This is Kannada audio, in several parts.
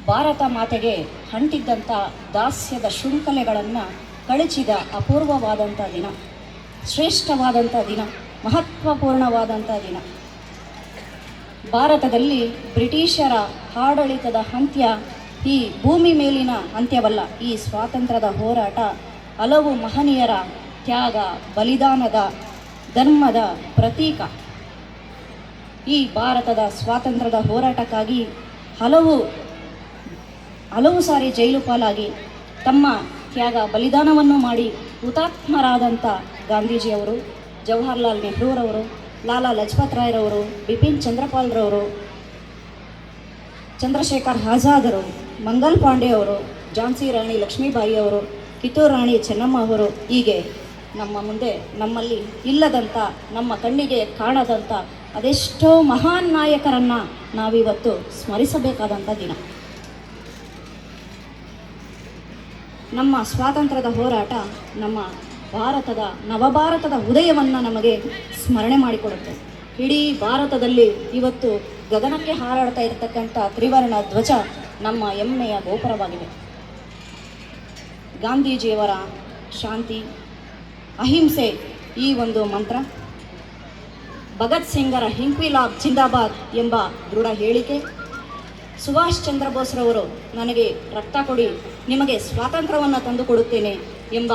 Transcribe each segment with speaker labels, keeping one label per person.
Speaker 1: ಭಾರತ ಮಾತೆಗೆ ಅಂಟಿದ್ದಂಥ ದಾಸ್ಯದ ಶೃಂಖಲೆಗಳನ್ನು ಕಳಚಿದ ಅಪೂರ್ವವಾದಂಥ ದಿನ, ಶ್ರೇಷ್ಠವಾದಂಥ ದಿನ, ಮಹತ್ವಪೂರ್ಣವಾದಂಥ ದಿನ. ಭಾರತದಲ್ಲಿ ಬ್ರಿಟಿಷರ ಆಡಳಿತದ ಅಂತ್ಯ ಈ ಭೂಮಿ ಮೇಲಿನ ಅಂತ್ಯವಲ್ಲ. ಈ ಸ್ವಾತಂತ್ರ್ಯದ ಹೋರಾಟ ಹಲವು ಮಹನೀಯರ ತ್ಯಾಗ, ಬಲಿದಾನದ, ಧರ್ಮದ ಪ್ರತೀಕ. ಈ ಭಾರತದ ಸ್ವಾತಂತ್ರ್ಯದ ಹೋರಾಟಕ್ಕಾಗಿ ಹಲವು ಸಾರಿ ಜೈಲು ಪಾಲಾಗಿ ತಮ್ಮ ತ್ಯಾಗ ಬಲಿದಾನವನ್ನು ಮಾಡಿ ಹುತಾತ್ಮರಾದಂಥ ಗಾಂಧೀಜಿಯವರು, ಜವಾಹರ್ಲಾಲ್ ನೆಹರೂರವರು, ಲಾಲಾ ಲಜಪತ್ ರಾಯ್ರವರು, ಬಿಪಿನ್ ಚಂದ್ರಪಾಲ್ರವರು, ಚಂದ್ರಶೇಖರ್ ಆಜಾದರು, ಮಂಗಲ್ ಪಾಂಡೆ ಅವರು, ಝಾನ್ಸಿ ರಾಣಿ ಲಕ್ಷ್ಮೀಬಾಯಿ ಅವರು, ಕಿತ್ತೂರು ರಾಣಿ ಚೆನ್ನಮ್ಮ ಅವರು, ಹೀಗೆ ನಮ್ಮ ಮುಂದೆ ನಮ್ಮಲ್ಲಿ ಇಲ್ಲದಂಥ, ನಮ್ಮ ಕಣ್ಣಿಗೆ ಕಾಣದಂಥ ಅದೆಷ್ಟೋ ಮಹಾನ್ ನಾಯಕರನ್ನು ನಾವಿವತ್ತು ಸ್ಮರಿಸಬೇಕಾದಂಥ ದಿನ. ನಮ್ಮ ಸ್ವಾತಂತ್ರ್ಯದ ಹೋರಾಟ ನಮ್ಮ ನವಭಾರತದ ಉದಯವನ್ನು ನಮಗೆ ಸ್ಮರಣೆ ಮಾಡಿಕೊಡುತ್ತೆ. ಇಡೀ ಭಾರತದಲ್ಲಿ ಇವತ್ತು ಗಗನಕ್ಕೆ ಹಾರಾಡ್ತಾ ಇರತಕ್ಕಂಥ ತ್ರಿವರ್ಣ ಧ್ವಜ ನಮ್ಮ ಹೆಮ್ಮೆಯ ಗೋಪುರವಾಗಿದೆ. ಗಾಂಧೀಜಿಯವರ ಶಾಂತಿ, ಅಹಿಂಸೆ ಈ ಒಂದು ಮಂತ್ರ, ಭಗತ್ ಸಿಂಗರ ಇನ್ಕ್ವಿಲಾಬ್ ಜಿಂದಾಬಾದ್ ಎಂಬ ದೃಢ ಹೇಳಿಕೆ, ಸುಭಾಷ್ ಚಂದ್ರ ಬೋಸ್ರವರು ನನಗೆ ರಕ್ತ ಕೊಡಿ, ನಿಮಗೆ ಸ್ವಾತಂತ್ರ್ಯವನ್ನು ತಂದುಕೊಡುತ್ತೇನೆ ಎಂಬ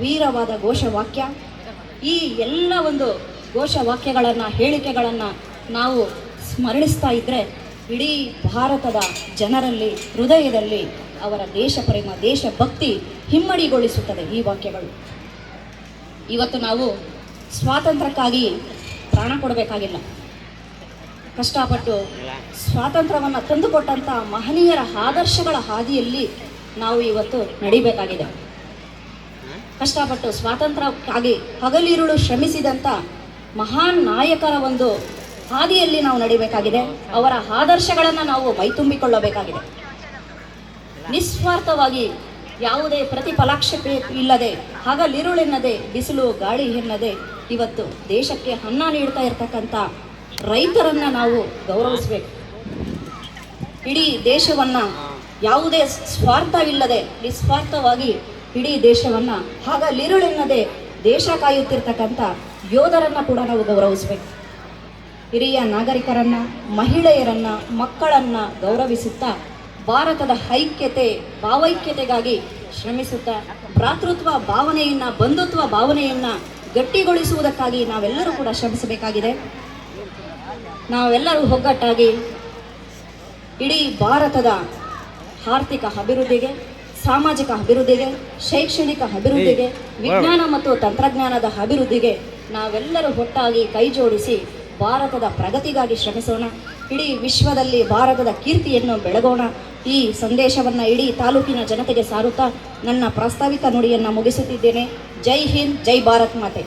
Speaker 1: ವೀರವಾದ ಘೋಷವಾಕ್ಯ, ಈ ಎಲ್ಲ ಒಂದು ಘೋಷವಾಕ್ಯಗಳನ್ನು, ಹೇಳಿಕೆಗಳನ್ನು ನಾವು ಸ್ಮರಣಿಸ್ತಾ ಇದ್ದರೆ ಇಡೀ ಭಾರತದ ಜನರಲ್ಲಿ, ಹೃದಯದಲ್ಲಿ ಅವರ ದೇಶ ಪ್ರೇಮ, ದೇಶಭಕ್ತಿ ಹಿಮ್ಮಡಿಗೊಳಿಸುತ್ತದೆ ಈ ವಾಕ್ಯಗಳು. ಇವತ್ತು ನಾವು ಸ್ವಾತಂತ್ರ್ಯಕ್ಕಾಗಿ ಪ್ರಾಣ ಕೊಡಬೇಕಾಗಿಲ್ಲ. ಕಷ್ಟಪಟ್ಟು ಸ್ವಾತಂತ್ರ್ಯವನ್ನು ತಂದುಕೊಟ್ಟಂಥ ಮಹನೀಯರ ಆದರ್ಶಗಳ ಹಾದಿಯಲ್ಲಿ ನಾವು ಇವತ್ತು ನಡಿಬೇಕಾಗಿದೆ. ಕಷ್ಟಪಟ್ಟು ಸ್ವಾತಂತ್ರ್ಯಕ್ಕಾಗಿ ಹಗಲಿರುಳು ಶ್ರಮಿಸಿದಂಥ ಮಹಾನ್ ನಾಯಕರ ಒಂದು ಹಾದಿಯಲ್ಲಿ ನಾವು ನಡಿಬೇಕಾಗಿದೆ. ಅವರ ಆದರ್ಶಗಳನ್ನು ನಾವು ಮೈತುಂಬಿಕೊಳ್ಳಬೇಕಾಗಿದೆ. ನಿಸ್ವಾರ್ಥವಾಗಿ, ಯಾವುದೇ ಪ್ರತಿಫಲಾಕ್ಷೇಪ ಇಲ್ಲದೆ, ಹಗಲಿರುಳೆನ್ನದೆ, ಬಿಸಿಲು ಗಾಳಿ ಎನ್ನದೆ ಇವತ್ತು ದೇಶಕ್ಕೆ ಅನ್ನ ನೀಡ್ತಾ ಇರ್ತಕ್ಕಂಥ ರೈತರನ್ನು ನಾವು ಗೌರವಿಸಬೇಕು. ಇಡೀ ದೇಶವನ್ನು ಯಾವುದೇ ಸ್ವಾರ್ಥವಿಲ್ಲದೆ ನಿಸ್ವಾರ್ಥವಾಗಿ ಇಡೀ ದೇಶವನ್ನು ಹಗಲಿರುಳೆನ್ನದೆ ದೇಶ ಕಾಯುತ್ತಿರ್ತಕ್ಕಂಥ ಯೋಧರನ್ನು ಕೂಡ ನಾವು ಗೌರವಿಸಬೇಕು. ಹಿರಿಯ ನಾಗರಿಕರನ್ನು, ಮಹಿಳೆಯರನ್ನು, ಮಕ್ಕಳನ್ನು ಗೌರವಿಸುತ್ತಾ ಭಾರತದ ಐಕ್ಯತೆ, ಭಾವೈಕ್ಯತೆಗಾಗಿ ಶ್ರಮಿಸುತ್ತಾ ಭ್ರಾತೃತ್ವ ಭಾವನೆಯನ್ನು, ಬಂಧುತ್ವ ಭಾವನೆಯನ್ನು ಗಟ್ಟಿಗೊಳಿಸುವುದಕ್ಕಾಗಿ ನಾವೆಲ್ಲರೂ ಕೂಡ ಶ್ರಮಿಸಬೇಕಾಗಿದೆ. ನಾವೆಲ್ಲರೂ ಒಗ್ಗಟ್ಟಾಗಿ ಇಡೀ ಭಾರತದ ಆರ್ಥಿಕ ಅಭಿವೃದ್ಧಿಗೆ, ಸಾಮಾಜಿಕ ಅಭಿವೃದ್ಧಿಗೆ, ಶೈಕ್ಷಣಿಕ ಅಭಿವೃದ್ಧಿಗೆ, ವಿಜ್ಞಾನ ಮತ್ತು ತಂತ್ರಜ್ಞಾನದ ಅಭಿವೃದ್ಧಿಗೆ ನಾವೆಲ್ಲರೂ ಒಟ್ಟಾಗಿ ಕೈ ಜೋಡಿಸಿ ಭಾರತದ ಪ್ರಗತಿಗಾಗಿ ಶ್ರಮಿಸೋಣ. ಇಡೀ ವಿಶ್ವದಲ್ಲಿ ಭಾರತದ ಕೀರ್ತಿಯನ್ನು ಬೆಳಗೋಣ. ಈ ಸಂದೇಶವನ್ನು ಇಡೀ ತಾಲೂಕಿನ ಜನತೆಗೆ ಸಾರುತ್ತಾ ನನ್ನ ಪ್ರಾಸ್ತಾವಿಕ ನುಡಿಯನ್ನು ಮುಗಿಸುತ್ತಿದ್ದೇನೆ. ಜೈ ಹಿಂದ್, ಜೈ ಭಾರತ್ ಮಾತೆ.